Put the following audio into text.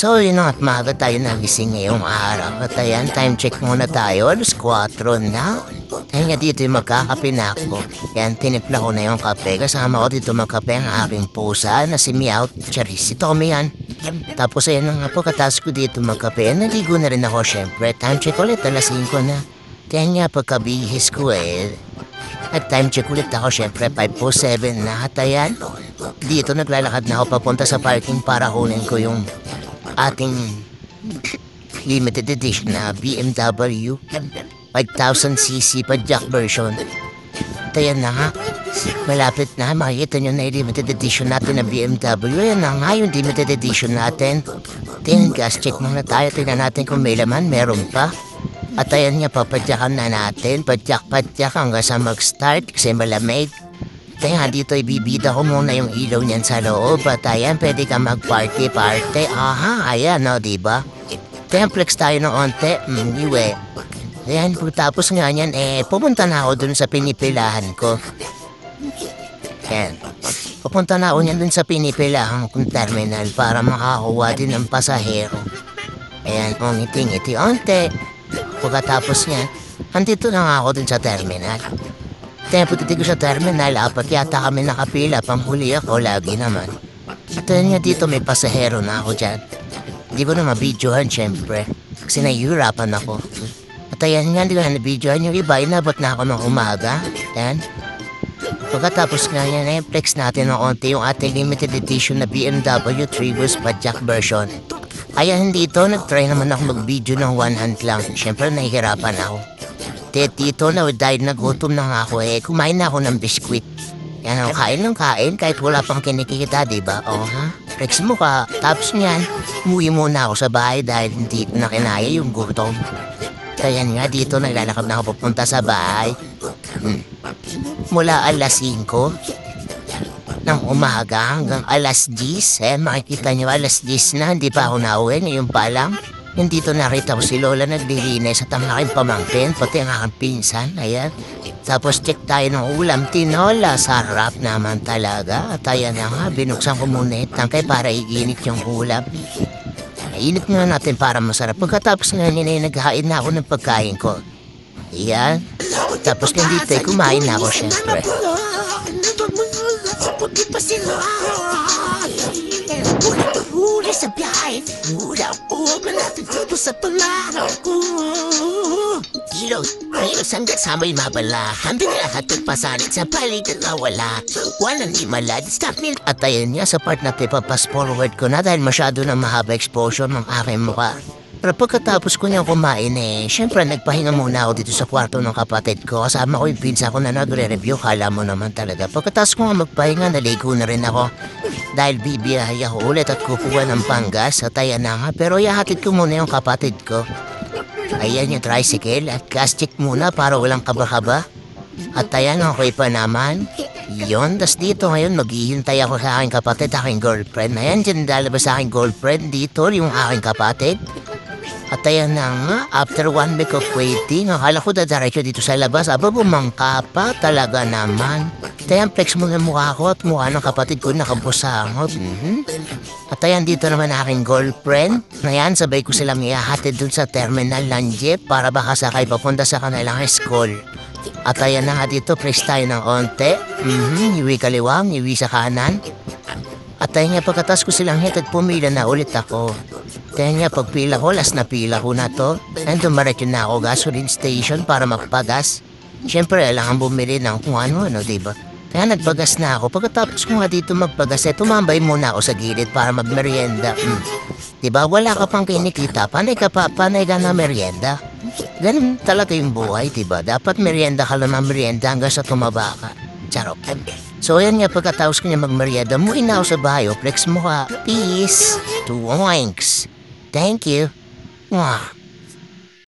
So yun na at maaga tayo nagising ngayong araw. At ayan, time check muna tayo. 4:00 na. Kaya nga dito yung magkakape na ako. Yan, tinimpla ko na yung kape. Kasama ko dito magkape ang aking pusa na si Meow. Charis, si Tommy yan. Tapos ayan na nga po, katas ko dito magkape. Naligo na rin ako syempre. Time check ulit, 5:00 na. Kaya nga pagkabihis ko at time check ulit ako syempre, 5:07 na. At ayan, dito naglalakad na ako papunta sa parking para kunin ko yung ating limited edition na BMW 5000cc padjak version. At ayan na nga, malapit na, makikita nyo na yung limited edition natin na BMW. Ayan na nga yung limited edition natin. Tingnan, gas check muna tayo, tingnan natin kung may laman, meron pa. At ayan nga, papadyakan na natin, padyak hanggang sa mag-start kasi malamig. Kaya dito ibibida ko muna yung ilaw niyan sa loob. At ayan, pwede ka mag-party. Aha, ayan o, diba? Kaya flex tayo ng onte. Iwe. Ayan, tapos nga niyan, pupunta na ako dun sa pinipilahan ko. Ayan. Pupunta na ako niyan dun sa pinipilahan kong terminal para makakuha din ng pasahero. Ayan, ngiti-ngiti onte. Pagkatapos niyan, andito na nga ako dun sa terminal. Tempo titig ko sa terminal, apat yata kami nakapila, panghuli ako lagi naman. At yun nga dito may pasahero na ako dyan. Hindi ko na mabidyohan syempre, kasi nahihirapan ako. At ayan nga, hindi ko na nabidyohan yung iba, inabot na ako ng umaga. Yan. Pagkatapos nga yan, flex natin ng onti yung ating limited edition na BMW 3-bus padjak version. Kaya hindi ito, nag-try naman ako mag-video ng one hand lang. Syempre nahihirapan ako. Dito na dahil nagutom na nga ako kumain na ako ng biskwit. Yan ang kain ng kain kahit wala pang kinikita, diba? Ha? Flex mo ka. Tapos niyan, umuwi muna ako sa bahay dahil hindi ko na kinaya yung gutom. Kaya nga dito naglalakad na ako pupunta sa bahay. Mula 5:00 ng umaga hanggang 10:00. Makikita nyo 10:00 na, hindi pa ako nauwi. Ngayon pa lang. Nandito narita ko si Lola naglilinis at ang aking pamangkin, pati ang aking pinsan, ayan. Tapos check tayo ng ulam, tinola, sarap naman talaga. At ayan na nga, binuksan ko muna itang para iinit yung ulam. Init nga natin para masarap. Pagkatapos nga nila, naghain na ako ng pagkain ko. Ayan. Tapos nandito kumain na ako syempre. Huli sa biyahe, ulam natin dito sa pamaraw ko. Kilos hanggang sa may mabalahan, binahatid pasalit sa palitan na wala. Walang himalad, stop me. At ayan nga, sa part natin papas forward ko na dahil masyado na mahaba exposure ng aking mukha. Pero pagkatapos ko niyang kumain syempre nagpahinga muna ako dito sa kwarto ng kapatid ko. Kasama ko yung pinsa ko na nagre-review, kala mo naman talaga. Pagkatapos ko nga magpahinga, naligo na rin ako. Dahil bibiyahe ako ulit at kukuha ng panggas at ayan na nga. Pero ihahatid ko muna yung kapatid ko. Ayan yung tricycle at gas check muna para walang kaba-kaba. At ayan, okay pa naman. Yun, tas dito ngayon maghihintay ako sa aking kapatid, aking girlfriend. Ayan, dyan lalabas sa aking girlfriend dito, yung aking kapatid. At ayan na nga, after 1 week of waiting, akala ko dadaretso dito sa labas. Aba, bumangka pa talaga naman. Ayan, flex mo na mukha ko at mukha ng kapatid ko nakabusangot. At ayan, dito naman aking girlfriend. Ayan, sabay ko silang ihahatid dun sa terminal ng jeep para baka sakay papunta sa kanilang school. At ayan na nga dito, flex tayo ng onte. Iwi kaliwang, iwi sa kanan. At ayan nga, pagkatas ko silang hit at pumila na ulit ako. Kaya nga, pagpila ko, last na pila ko na to. And dumaretso na ako gasoline station para magpagas. Siyempre, kailangan bumili ng kung ano, diba? Kaya nagpagas na ako. Pagkatapos ko nga dito magpagas, tumambay muna ako sa gilid para magmerienda. Diba, wala ka pang kinikita, panay ka na merienda. Ganun talaga yung buhay, diba? Dapat merienda ka lang ng merienda hanggang sa tumaba ka. Charot. So ayan nga, pagkatapos ko niya magmerienda, muwi na ako sa bahay, flex mo ka. Peace. 2 oinks. Thank you. Mwah.